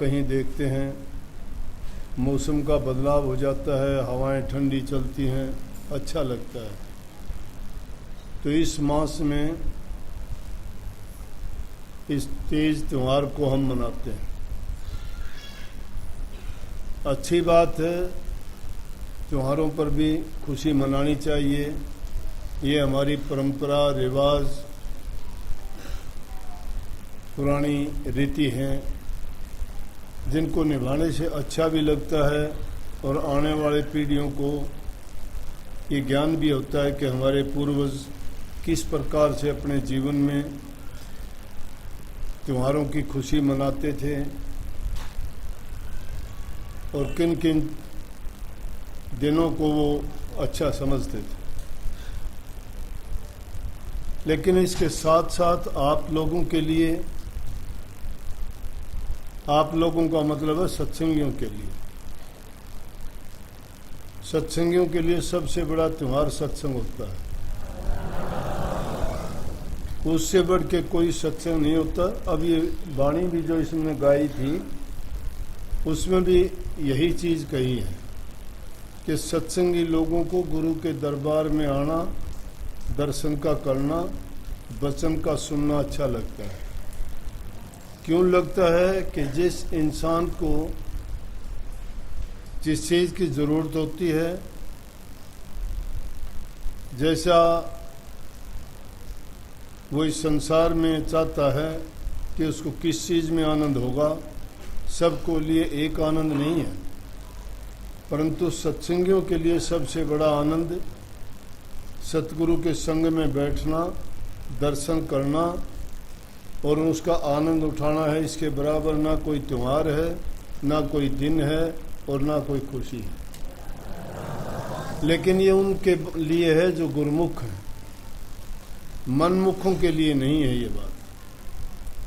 कहीं देखते हैं मौसम का बदलाव हो जाता है, हवाएं ठंडी चलती हैं, अच्छा लगता है। तो इस मास में इस तीज त्यौहार को हम मनाते हैं। अच्छी बात है, त्योहारों पर भी खुशी मनानी चाहिए। ये हमारी परंपरा, रिवाज, पुरानी रीति हैं जिनको निभाने से अच्छा भी लगता है और आने वाले पीढ़ियों को ये ज्ञान भी होता है कि हमारे पूर्वज किस प्रकार से अपने जीवन में त्योहारों की खुशी मनाते थे और किन किन दिनों को वो अच्छा समझते थे। लेकिन इसके साथ साथ आप लोगों के लिए, आप लोगों का मतलब है सत्संगियों के लिए, सत्संगियों के लिए सबसे बड़ा त्योहार सत्संग होता है। उससे बढ़ के कोई सत्संग नहीं होता। अब ये वाणी भी जो इसने गाई थी उसमें भी यही चीज कही है कि सत्संगी लोगों को गुरु के दरबार में आना, दर्शन का करना, वचन का सुनना अच्छा लगता है। क्यों लगता है कि जिस इंसान को जिस चीज की जरूरत होती है, जैसा वो इस संसार में चाहता है कि उसको किस चीज में आनंद होगा, सबको लिए एक आनंद नहीं है। परंतु सत्संगियों के लिए सबसे बड़ा आनंद सतगुरु के संग में बैठना, दर्शन करना और उसका आनंद उठाना है। इसके बराबर ना कोई त्योहार है, ना कोई दिन है और ना कोई खुशी है। लेकिन ये उनके लिए है जो गुरुमुख हैं, मनमुखों के लिए नहीं है ये बात।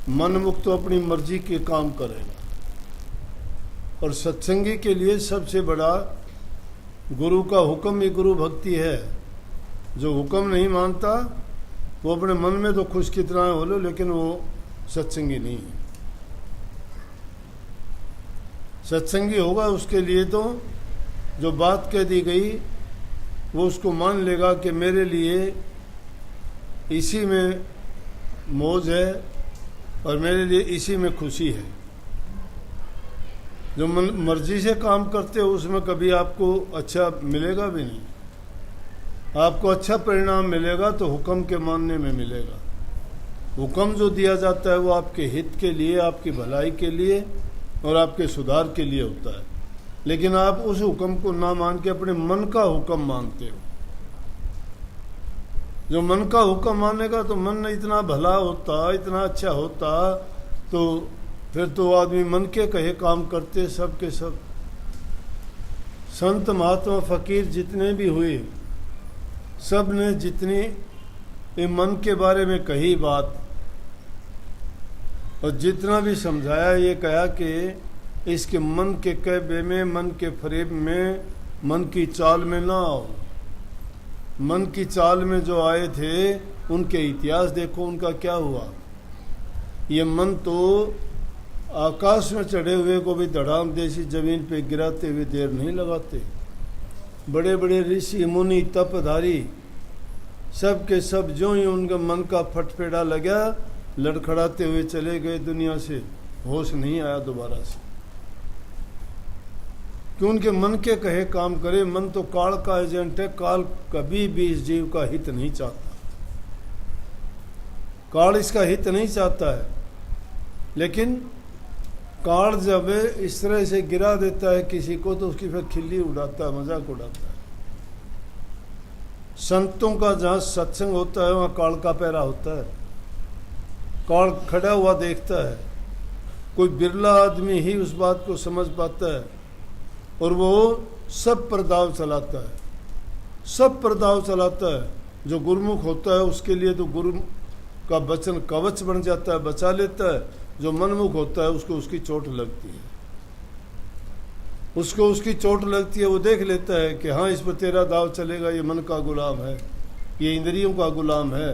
मनमुख तो अपनी मर्जी के काम करेगा और सत्संगी के लिए सबसे बड़ा गुरु का हुक्म ही गुरु भक्ति है। जो हुक्म नहीं मानता वो अपने मन में तो खुश कितना हो लो, लेकिन वो सत्संगी नहीं है। सत्संगी होगा उसके लिए तो जो बात कह दी गई वो उसको मान लेगा कि मेरे लिए इसी में मौज है और मेरे लिए इसी में खुशी है। जो मर्जी से काम करते हो उसमें कभी आपको अच्छा मिलेगा भी नहीं। आपको अच्छा परिणाम मिलेगा तो हुक्म के मानने में मिलेगा। हुक्म जो दिया जाता है वो आपके हित के लिए, आपकी भलाई के लिए और आपके सुधार के लिए होता है। लेकिन आप उस हुक्म को ना मान के अपने मन का हुक्म मानते हो। जो मन का हुक्म मानेगा तो मन इतना भला होता, इतना अच्छा होता, तो फिर तो आदमी मन के कहे काम करते सब के सब। संत महात्मा फकीर जितने भी हुए, सब ने जितनी मन के बारे में कही बात और जितना भी समझाया, ये कहा कि इसके मन के कहबे में, मन के फरेब में, मन की चाल में ना आओ। मन की चाल में जो आए थे उनके इतिहास देखो, उनका क्या हुआ। ये मन तो आकाश में चढ़े हुए को भी धड़ाम देसी जमीन पे गिराते हुए देर नहीं लगाते। बड़े बड़े ऋषि मुनि तपधारी सब के सब जो ही उनका मन का फटफेड़ा लगा, लड़खड़ाते हुए चले गए दुनिया से, होश नहीं आया दोबारा से। कि उनके मन के कहे काम करे। मन तो काल का एजेंट है, काल कभी भी इस जीव का हित नहीं चाहता। काल इसका हित नहीं चाहता है, लेकिन काल जब इस तरह से गिरा देता है किसी को तो उसकी फिर खिल्ली उड़ाता है, मजाक उड़ाता है। संतों का जहां सत्संग होता है वहां काल का पहरा होता है। काल खड़ा हुआ देखता है। कोई बिरला आदमी ही उस बात को समझ पाता है और वो सब पर दाव चलाता है, सब पर दाव चलाता है। जो गुरुमुख होता है उसके लिए तो गुरु का वचन कवच बन जाता है, बचा लेता है। जो मनमुख होता है उसको उसकी चोट लगती है, उसको उसकी चोट लगती है। वो देख लेता है कि हाँ, इस पर तेरा दाव चलेगा, ये मन का गुलाम है, ये इंद्रियों का गुलाम है,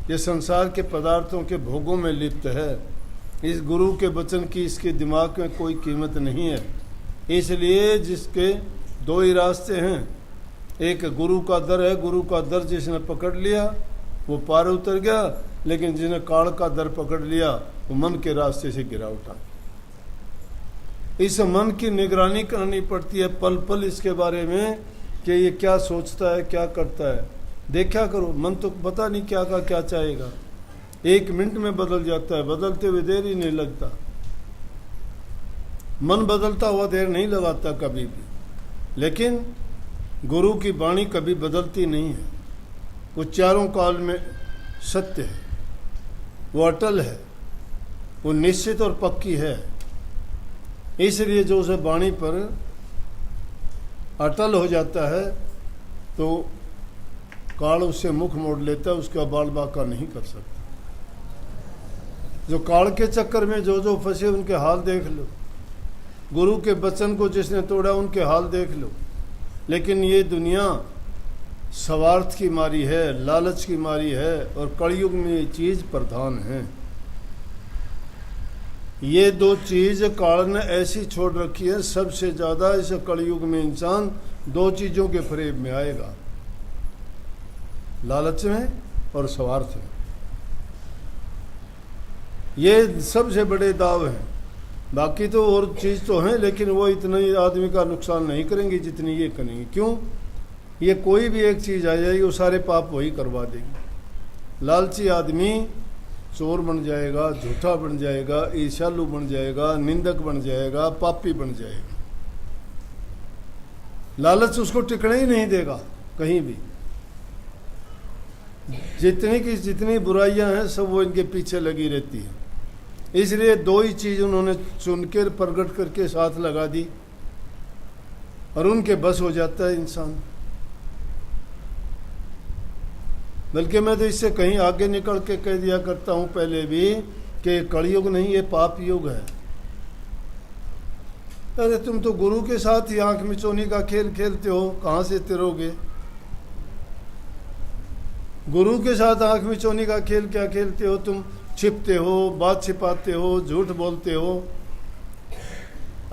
ये संसार के पदार्थों के भोगों में लिप्त है, इस गुरु के वचन की इसके दिमाग में कोई कीमत नहीं है। इसलिए जिसके दो ही रास्ते हैं, एक गुरु का दर है, गुरु का दर जिसने पकड़ लिया वो पार उतर गया, लेकिन जिसने काल का दर पकड़ लिया वो मन के रास्ते से गिरा उठा। इस मन की निगरानी करनी पड़ती है पल पल इसके बारे में कि ये क्या सोचता है, क्या करता है। देखा करो, मन तो पता नहीं क्या का क्या चाहेगा, 1 मिनट में बदल जाता है, बदलते हुए देर ही नहीं लगता। मन बदलता हुआ देर नहीं लगाता कभी भी, लेकिन गुरु की वाणी कभी बदलती नहीं है। वो चारों काल में सत्य है, वो अटल है, वो निश्चित और पक्की है। इसलिए जो उस वाणी पर अटल हो जाता है तो काल उससे मुख मोड़ लेता है, उसका बाल बाका नहीं कर सकता। जो काल के चक्कर में जो फंसे उनके हाल देख लो, गुरु के वचन को जिसने तोड़ा उनके हाल देख लो। लेकिन ये दुनिया स्वार्थ की मारी है, लालच की मारी है, और कलयुग में ये चीज प्रधान है। ये 2 चीज काल ने ऐसी छोड़ रखी है। सबसे ज्यादा इस कलयुग में इंसान 2 चीजों के फरेब में आएगा, लालच में और स्वार्थ में। ये सबसे बड़े दाव हैं। बाकी तो और चीज तो हैं, लेकिन वो इतना ही आदमी का नुकसान नहीं करेंगी जितनी ये करेंगे। क्यों? ये कोई भी एक चीज आ जाएगी वो सारे पाप वही करवा देगी। लालची आदमी चोर बन जाएगा, झूठा बन जाएगा, ईर्ष्यालु बन जाएगा, निंदक बन जाएगा, पापी बन जाएगा। लालच उसको टिकने ही नहीं देगा कहीं भी। जितनी बुराइयां हैं सब वो इनके पीछे लगी रहती है। इसलिए 2 ही चीज उन्होंने चुनकर प्रकट करके साथ लगा दी और उनके बस हो जाता है इंसान। बल्कि मैं तो इससे कहीं आगे निकल के कह दिया करता हूं पहले भी कि कलयुग नहीं, ये पाप युग है। अरे तुम तो गुरु के साथ ही आंख मिचौनी का खेल खेलते हो, कहां से तिरोगे? गुरु के साथ आंख मिचौनी का खेल क्या खेलते हो तुम? छिपते हो, बात छिपाते हो, झूठ बोलते हो।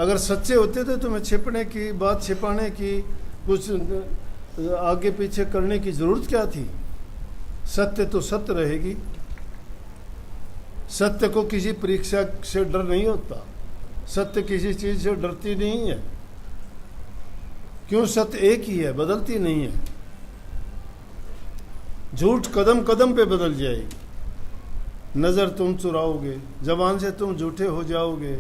अगर सच्चे होते तो तुम्हें छिपने की, बात छिपाने की, कुछ आगे पीछे करने की जरूरत क्या थी? सत्य तो सत्य रहेगी। सत्य को किसी परीक्षा से डर नहीं होता, सत्य किसी चीज से डरती नहीं है। क्यों? सत्य एक ही है, बदलती नहीं है। झूठ कदम कदम पे बदल जाएगी। नजर तुम चुराओगे, जबान से तुम झूठे हो जाओगे,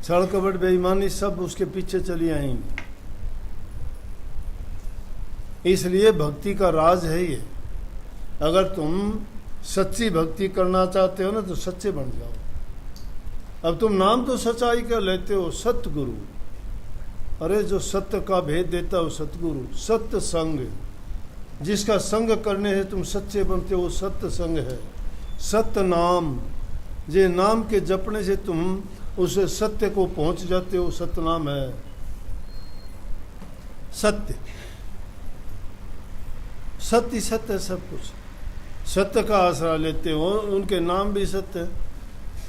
छल कपट बेईमानी सब उसके पीछे चली आएंगी। इसलिए भक्ति का राज है ये। अगर तुम सच्ची भक्ति करना चाहते हो ना तो सच्चे बन जाओ। अब तुम नाम तो सच्चाई का लेते हो, सतगुरु। अरे जो सत्य का भेद देता हो सतगुरु। सत्य संग, जिसका संग करने से तुम सच्चे बनते हो, सत्य संग है। सत्य नाम, जे नाम के जपने से तुम उस सत्य को पहुंच जाते हो, सत्य नाम है। सत्य सत्य सत्य है सब कुछ। सत्य का आसरा लेते हो, उनके नाम भी सत्य है।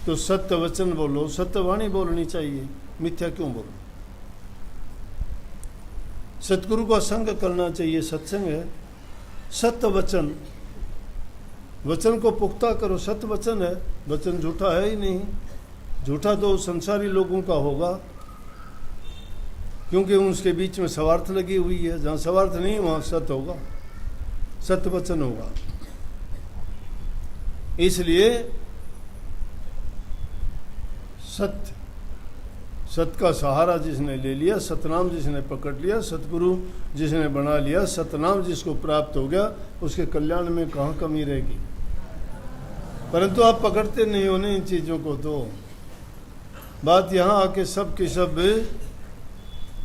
तो सत्य वचन बोलो, सत्य वाणी बोलनी चाहिए, मिथ्या क्यों बोलो? सतगुरु का संग करना चाहिए, सत्संग है। सत्य वचन, वचन को पुख्ता करो, सत्य वचन है। वचन झूठा है ही नहीं। झूठा तो संसारी लोगों का होगा, क्योंकि उसके बीच में स्वार्थ लगी हुई है। जहाँ स्वार्थ नहीं वहाँ सत्य होगा, सत्य वचन होगा। इसलिए सत्य, सत्य का सहारा जिसने ले लिया, सतनाम जिसने पकड़ लिया, सतगुरु जिसने बना लिया, सतनाम जिसको प्राप्त हो गया, उसके कल्याण में कहाँ कमी रहेगी। परंतु आप पकड़ते नहीं हो इन चीज़ों को। तो बात यहाँ आके सब की सब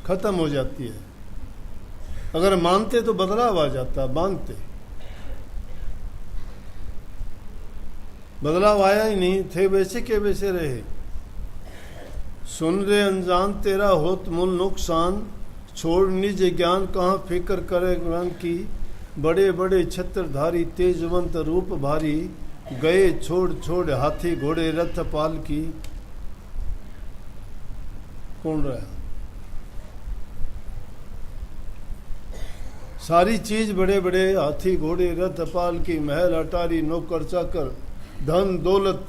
खत्म हो जाती है। अगर मानते तो बदलाव आ जाता, मानते बदलाव आया ही नहीं, थे वैसे के वैसे रहे। सुन रे अनजान तेरा होत मूल नुकसान, छोड़ निज ज्ञान कहाँ फिक्र करे ज्ञान की। बड़े बड़े छत्रधारी तेजवंत रूप भारी, गए छोड़ छोड़ हाथी घोड़े रथ पाल की। कौन रहा? सारी चीज बड़े बड़े हाथी घोड़े रथ पाल की, महल अटारी नौकर चाकर धन दौलत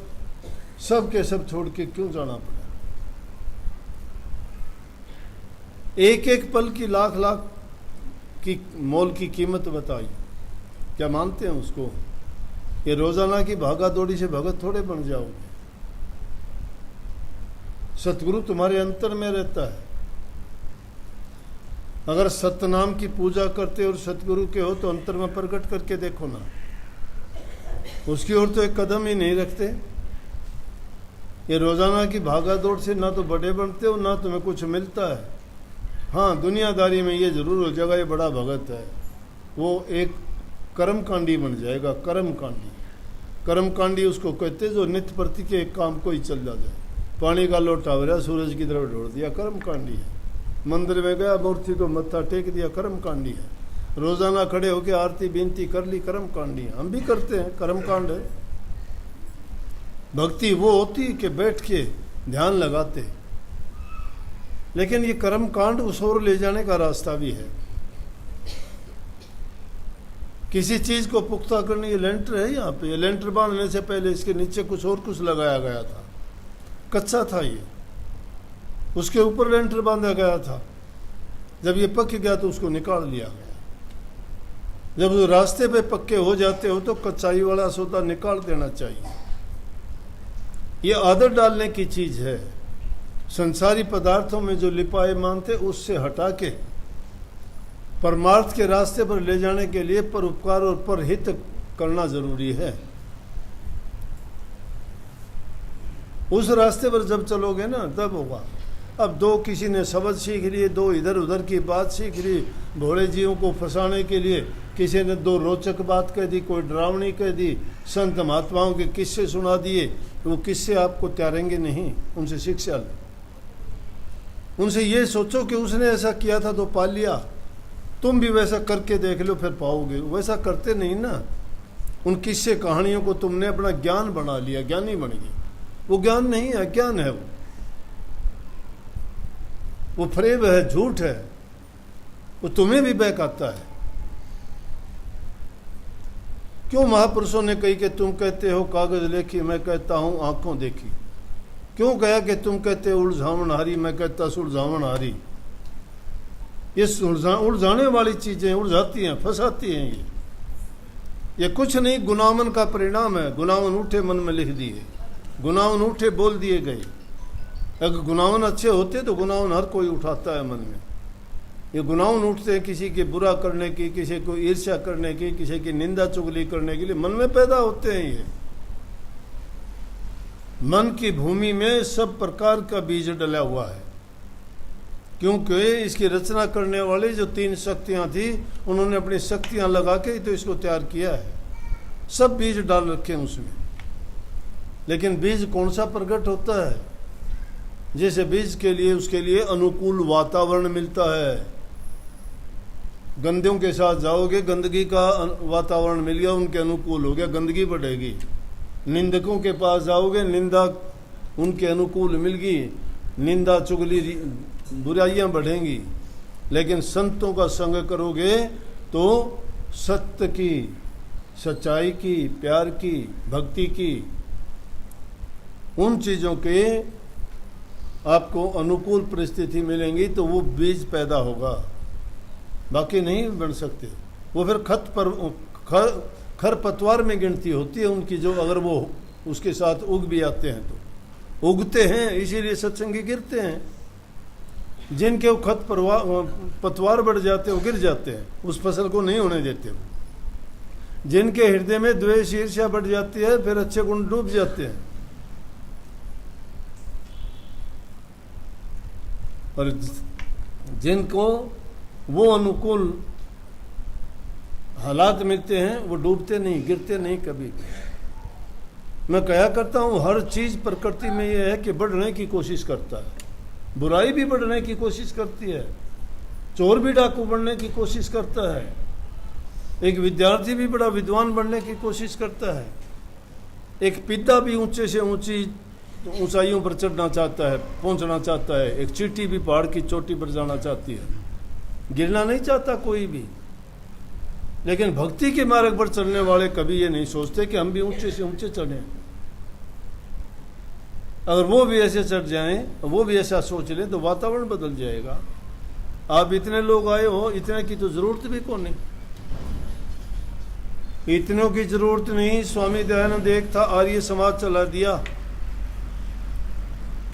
सब के सब छोड़ के क्यों जाना पड़ा? एक एक पल की लाख लाख की मोल की कीमत बताई। क्या मानते हैं उसको? ये रोजाना की भागा दौड़ी से भगत थोड़े बन जाओगे। सतगुरु तुम्हारे अंतर में रहता है। अगर सतनाम की पूजा करते और सतगुरु के हो तो अंतर में प्रकट करके देखो ना। उसकी ओर तो एक कदम ही नहीं रखते। ये रोजाना की भागा दौड़ से ना तो बड़े बनते हो ना तुम्हें कुछ मिलता है। हाँ, दुनियादारी में ये जरूर हो जाएगा ये बड़ा भगत है, वो एक कर्मकांडी बन जाएगा। कर्मकांडी, कर्मकांडी उसको कहते जो नित्य प्रति के एक काम को ही चल जाए। पानी का लोटा भरा सूरज की तरफ ढोड़ दिया, कर्मकांडी है। मंदिर में गया मूर्ति को मत्था टेक दिया, कर्मकांडी है। रोजाना खड़े होकर आरती बेनती कर ली, कर्मकांडी है। हम भी करते हैं, कर्मकांड है। भक्ति वो होती कि बैठ के ध्यान लगाते, लेकिन ये कर्मकांड उस ओर ले जाने का रास्ता भी है। किसी चीज को पुख्ता करने, ये लेंटर है यहाँ पे, ये लेंटर बांधने से पहले इसके नीचे कुछ और कुछ लगाया गया था, कच्चा था ये, उसके ऊपर लेंटर बांधा गया था। जब ये पक गया तो उसको निकाल लिया गया। जब उस रास्ते पे पक्के हो जाते हो तो कच्चाई वाला सौदा निकाल देना चाहिए। ये आदत डालने की चीज है। संसारी पदार्थों में जो लिपाए मानते उससे हटा के परमार्थ के रास्ते पर ले जाने के लिए परोपकार और परहित करना जरूरी है। उस रास्ते पर जब चलोगे ना तब होगा। अब दो किसी ने शब्द सीख लिए, दो इधर उधर की बात सीख ली, भोले जीवों को फंसाने के लिए किसी ने दो रोचक बात कह दी, कोई डरावनी कह दी, संत महात्माओं के किस्से सुना दिए। वो किस्से आपको त्यारेंगे नहीं, उनसे शिक्षा लो। उनसे ये सोचो कि उसने ऐसा किया था तो पा लिया, तुम भी वैसा करके देख लो फिर पाओगे। वैसा करते नहीं ना। उन किस्से कहानियों को तुमने अपना ज्ञान बना लिया, ज्ञानी बन गए। वो ज्ञान नहीं है, अज्ञान है। वो फरेब है, झूठ है। वो तुम्हें भी बहकाता है। क्यों महापुरुषों ने कही कि तुम कहते हो कागज लेखी, मैं कहता हूं आंखों देखी। क्यों कहा कि तुम कहते हो उलझावन हारी, मैं कहता सुलझावन हारी। ये उलझाने वाली चीजें उलझाती हैं, फंसाती हैं। ये कुछ नहीं, गुनावन का परिणाम है। गुनावन उठे मन में लिख दिए, गुनावन उठे बोल दिए गए। अगर गुनावन अच्छे होते तो गुनावन हर कोई उठाता है मन में। ये गुनावन उठते हैं किसी के बुरा करने की, किसी को ईर्ष्या करने की, किसी की निंदा चुगली करने के लिए मन में पैदा होते हैं। ये मन की भूमि में सब प्रकार का बीज डला हुआ है, क्योंकि इसकी रचना करने वाली जो तीन शक्तियां थी उन्होंने अपनी शक्तियां लगा के तो इसको तैयार किया है। सब बीज डाल रखे हैं उसमें। लेकिन बीज कौन सा प्रकट होता है? जैसे बीज के लिए उसके लिए अनुकूल वातावरण मिलता है। गंदों के साथ जाओगे, गंदगी का वातावरण मिल गया, उनके अनुकूल हो गया, गंदगी बढ़ेगी। निंदकों के पास जाओगे, निंदा उनके अनुकूल मिल गई, निंदा चुगली बुराइयां बढ़ेंगी। लेकिन संतों का संग करोगे तो सत्य की, सच्चाई की, प्यार की, भक्ति की, उन चीजों के आपको अनुकूल परिस्थिति मिलेंगी तो वो बीज पैदा होगा। बाकी नहीं बन सकते। वो फिर खरपतवार में गिनती होती है उनकी, जो अगर वो उसके साथ उग भी आते हैं तो उगते हैं, इसीलिए सत्संगी गिरते हैं। जिनके वो पतवार बढ़ जाते हैं वो गिर जाते हैं, उस फसल को नहीं होने देते वो। जिनके हृदय में द्वेष ईर्ष्या बढ़ जाती है फिर अच्छे गुण डूब जाते हैं। और जिनको वो अनुकूल हालात मिलते हैं वो डूबते नहीं, गिरते नहीं कभी। मैं कहा करता हूं हर चीज प्रकृति में ये है कि बढ़ने की कोशिश करता है। बुराई भी बढ़ने की कोशिश करती है, चोर भी डाकू बनने की कोशिश करता है, एक विद्यार्थी भी बड़ा विद्वान बनने की कोशिश करता है। एक पिद्दा भी ऊंचे से ऊंची ऊंचाइयों पर चढ़ना चाहता है, पहुंचना चाहता है। एक चींटी भी पहाड़ की चोटी पर जाना चाहती है, गिरना नहीं चाहता कोई भी। लेकिन भक्ति के मार्ग पर चलने वाले कभी ये नहीं सोचते कि हम भी ऊंचे से ऊंचे चढ़ें। अगर वो भी ऐसे चढ़ जाएं, वो भी ऐसा सोच लें, तो वातावरण बदल जाएगा। आप इतने लोग आए हो, इतने की तो जरूरत भी कौन नहीं, इतनों की जरूरत नहीं। स्वामी दयानंद एक था, आर्य समाज चला दिया,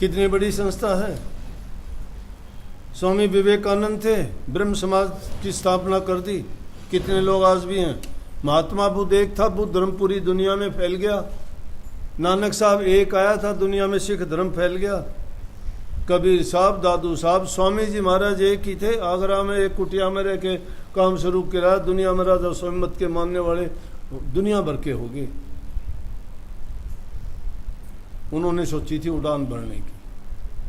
कितनी बड़ी संस्था है। स्वामी विवेकानंद थे, ब्रह्म समाज की स्थापना कर दी, कितने लोग आज भी हैं। महात्मा बुद्ध एक था, बुद्ध धर्म पूरी दुनिया में फैल गया। नानक साहब एक आया था, दुनिया में सिख धर्म फैल गया। कबीर साहब, दादू साहब, स्वामी जी महाराज एक ही थे। आगरा में एक कुटिया में रह के काम शुरू किया, दुनिया में राजा स्वामीमत के मानने वाले दुनिया भर के हो गए। उन्होंने सोची थी उड़ान भरने की,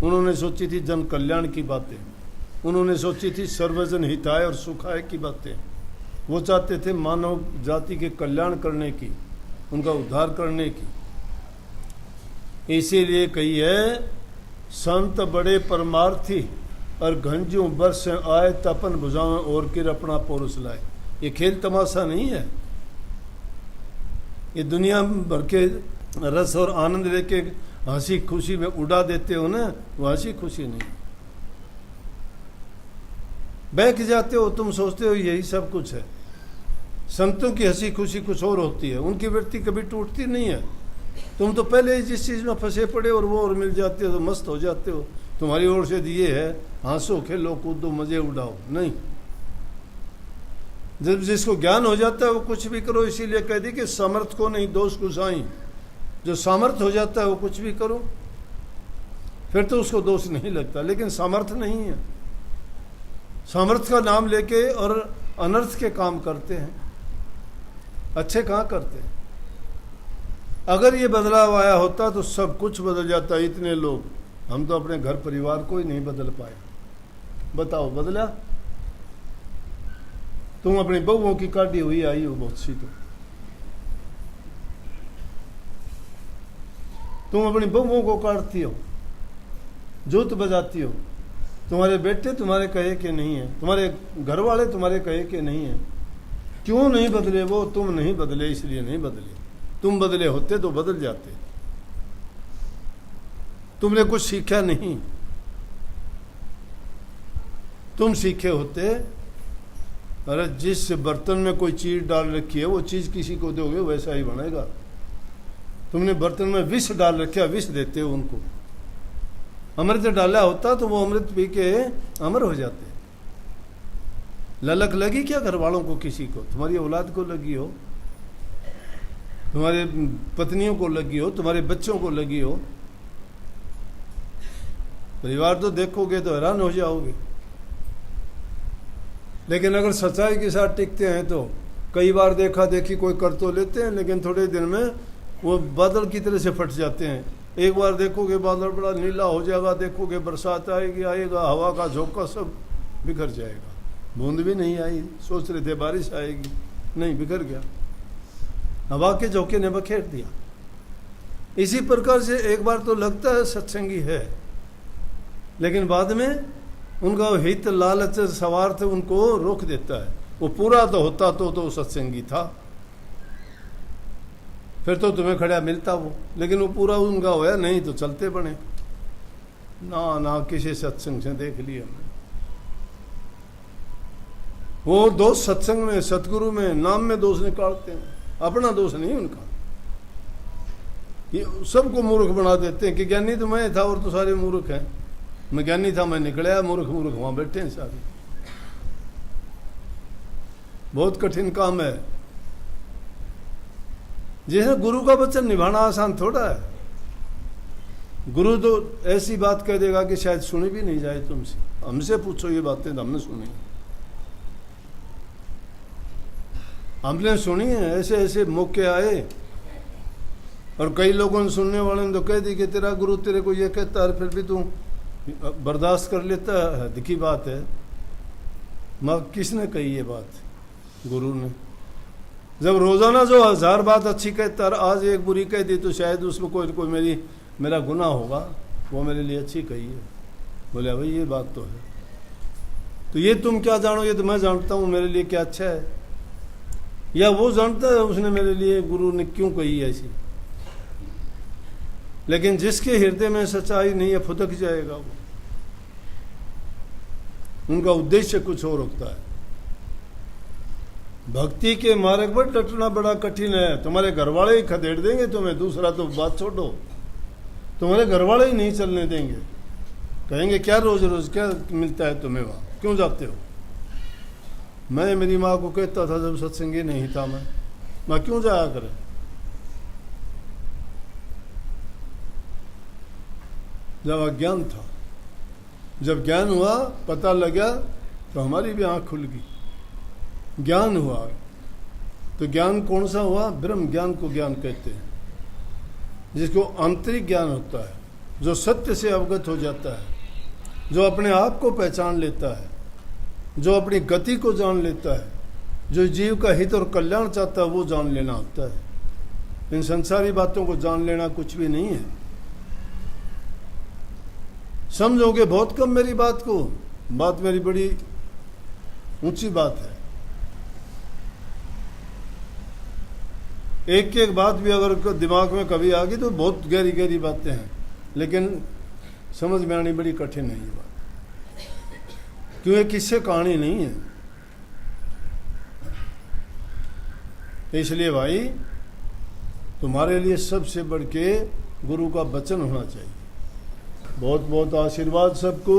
उन्होंने सोची थी जन कल्याण की बातें, उन्होंने सोची थी सर्वजन हिताय और सुखाय की बातें। वो चाहते थे मानव जाति के कल्याण करने की, उनका उद्धार करने की। इसीलिए कही है, संत बड़े परमार्थी और घंजू बरस आए, तपन भुजाओं और किर अपना पौरुष लाए। ये खेल तमाशा नहीं है, ये दुनिया भर के रस और आनंद लेके हंसी खुशी में उड़ा देते हो ना, वो हंसी खुशी नहीं। बहक जाते हो, तुम सोचते हो यही सब कुछ है। संतों की हंसी खुशी कुछ और होती है, उनकी वृत्ति कभी टूटती नहीं है। तुम तो पहले ही जिस चीज में फंसे पड़े और वो और मिल जाते हो तो मस्त हो जाते हो। तुम्हारी ओर से दिए है, हंसो खेलो कूदो मजे उड़ाओ, नहीं। जब जिसको ज्ञान हो जाता है वो कुछ भी करो। इसीलिए कह दी कि सामर्थ को नहीं दोष गुसाई। जो सामर्थ हो जाता है वो कुछ भी करो, फिर तो उसको दोष नहीं लगता। लेकिन सामर्थ नहीं है, सामर्थ का नाम लेके और अनर्थ के काम करते हैं, अच्छे कहाँ करते हैं। अगर ये बदलाव आया होता तो सब कुछ बदल जाता। इतने लोग, हम तो अपने घर परिवार को ही नहीं बदल पाए। बताओ बदला? तुम अपनी बहुओं की काटी हुई आई हो बहुत सी, तो तुम अपनी बहुओं को काटती हो, जोत बजाती हो। तुम्हारे बेटे तुम्हारे कहे के नहीं है, तुम्हारे घर वाले तुम्हारे कहे के नहीं है। क्यों नहीं बदले? वो तुम नहीं बदले, इसलिए नहीं बदले। तुम बदले होते तो बदल जाते। तुमने कुछ सीखा नहीं, तुम सीखे होते। अरे जिस बर्तन में कोई चीज डाल रखी है वो चीज किसी को दोगे वैसा ही बनेगा। तुमने बर्तन में विष डाल रखा, विष देते हो उनको। अमृत डाला होता तो वो अमृत पी के अमर हो जाते। ललक लगी क्या घर वालों को? किसी को, तुम्हारी औलाद को लगी हो, तुम्हारे पत्नियों को लगी हो, तुम्हारे बच्चों को लगी हो। परिवार तो देखोगे तो हैरान हो जाओगे। लेकिन अगर सच्चाई के साथ टिकते हैं तो कई बार देखा देखी कोई कर तो लेते हैं, लेकिन थोड़े दिन में वो बादल की तरह से फट जाते हैं। एक बार देखोगे बादल बड़ा नीला हो जाएगा, देखोगे बरसात आएगी, आएगा हवा का झोंका, सब बिखर जाएगा। बूंद भी नहीं आई, सोच रहे थे बारिश आएगी, नहीं, बिखर गया, हवा के झोंके ने बखेर दिया। इसी प्रकार से एक बार तो लगता है सत्संगी है, लेकिन बाद में उनका हित लालच स्वार्थ उनको रोक देता है। वो पूरा तो होता तो सत्संगी था, फिर तो तुम्हें खड़ा मिलता वो। लेकिन वो पूरा उनका होया नहीं तो चलते बने ना किसी सत्संग से देख लिया हमने। वो दोष सत्संग में, सतगुरु में, नाम में दोष निकालते हैं, अपना दोष नहीं उनका। ये सबको मूर्ख बना देते हैं कि ज्ञानी तो मैं था और तो सारे मूर्ख हैं। मैं ज्ञानी था, मैं निकला, मूर्ख वहां बैठे हैं सारे। बहुत कठिन काम है। जैसे गुरु का वचन निभाना आसान थोड़ा है। गुरु तो ऐसी बात कह देगा कि शायद सुनी भी नहीं जाए तुमसे। हमसे पूछो ये बातें तो हमने सुनी, हमने सुनी है। ऐसे ऐसे मौके आए और कई लोगों ने, सुनने वाले ने तो कह दी कि तेरा गुरु तेरे को ये कहता है, फिर भी तू बर्दाश्त कर लेता है। दिखी बात है। मगर किसने कही ये बात? गुरु ने। जब रोजाना जो 1000 बात अच्छी कहता और आज एक बुरी कह दी तो शायद उसमें कोई मेरा गुनाह होगा, वो मेरे लिए अच्छी कही है। बोले भाई ये बात तो है, तो ये तुम क्या जानो, ये तो मैं जानता हूँ मेरे लिए क्या अच्छा है, या वो जानता है उसने मेरे लिए गुरु ने क्यों कही ऐसी। लेकिन जिसके हृदय में सच्चाई नहीं है फुदक जाएगा वो, उनका उद्देश्य कुछ और होता है। भक्ति के मार्ग पर डटना बड़ा कठिन है। तुम्हारे घर वाले ही खदेड़ देंगे तुम्हें, दूसरा तो बात छोड़ो, तुम्हारे घर वाले ही नहीं चलने देंगे, कहेंगे क्या रोज रोज क्या मिलता है तुम्हें, वहां क्यों जाते हो। मैं मेरी माँ को कहता था जब सत्संगी नहीं था, मैं क्यों जाया करे। जब अज्ञान था, जब ज्ञान हुआ पता लगा तो हमारी भी आंख खुल गई। ज्ञान हुआ तो ज्ञान कौन सा हुआ, ब्रह्म ज्ञान को ज्ञान कहते हैं, जिसको आंतरिक ज्ञान होता है, जो सत्य से अवगत हो जाता है, जो अपने आप को पहचान लेता है, जो अपनी गति को जान लेता है, जो जीव का हित और कल्याण चाहता है वो जान लेना होता है। इन संसारी बातों को जान लेना कुछ भी नहीं है। समझोगे बहुत कम मेरी बात को, बात मेरी बड़ी ऊंची बात है। एक एक बात भी अगर दिमाग में कभी आ गई तो बहुत गहरी गहरी बातें हैं, लेकिन समझ में आनी बड़ी कठिन है ये बात, क्यों ये किससे कहानी नहीं है। इसलिए भाई तुम्हारे लिए सबसे बढ़ के गुरु का वचन होना चाहिए। बहुत बहुत आशीर्वाद सबको।